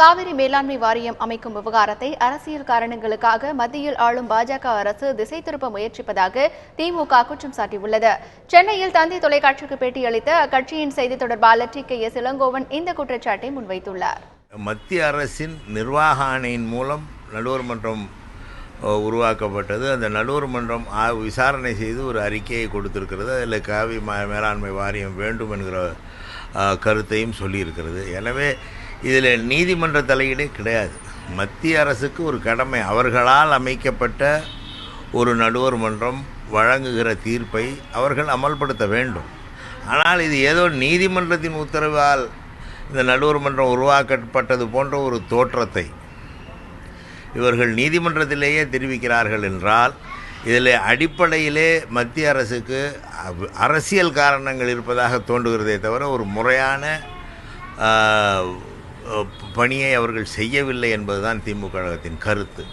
காவிரி மேலாண்மை வாரியம் அமைக்கும் விவகாரத்தை அரசியல் காரணங்களுக்காக மத்தியில் ஆளும் பாஜக அரசு திசை திருப்ப முயற்சிப்பதாக திமுக குற்றம் சாட்டியுள்ளது. சென்னையில் தந்தி தொலைக்காட்சிக்கு பேட்டியளித்த அக்கட்சியின் செய்தித் தொடர்பாளர் டி.கே.எஸ். இளங்கோவன் இந்த குற்றச்சாட்டை முன்வைத்துள்ளார். மத்திய அரசின் நிர்வாக ஆணையின் மூலம் நடுவர் மன்றம் உருவாக்கப்பட்டது. அந்த நடுவர் மன்றம் விசாரணை செய்து ஒரு அறிக்கையை கொடுத்திருக்கிறது. அதில் காவிரி மேலாண்மை வாரியம் வேண்டும் என்கிற கருத்தையும் சொல்லியிருக்கிறது. எனவே இதில் நீதிமன்ற தலையீடே கிடையாது. மத்திய அரசுக்கு ஒரு கடமை, அவர்களால் அமைக்கப்பட்ட ஒரு நடுவர் மன்றம் வழங்குகிற தீர்ப்பை அவர்கள் அமல்படுத்த வேண்டும். ஆனால் இது ஏதோ நீதிமன்றத்தின் உத்தரவால் இந்த நடுவர் மன்றம் உருவாக்கப்பட்டது போன்ற ஒரு தோற்றத்தை இவர்கள் நீதிமன்றத்திலேயே தெரிவிக்கிறார்கள் என்றால், இதில் அடிப்படையிலே மத்திய அரசுக்கு அரசியல் காரணங்கள் இருப்பதாக தோன்றுகிறதே தவிர ஒரு முறையான பணியை அவர்கள் செய்யவில்லை என்பதுதான் திமுக கழகத்தின் கருத்து.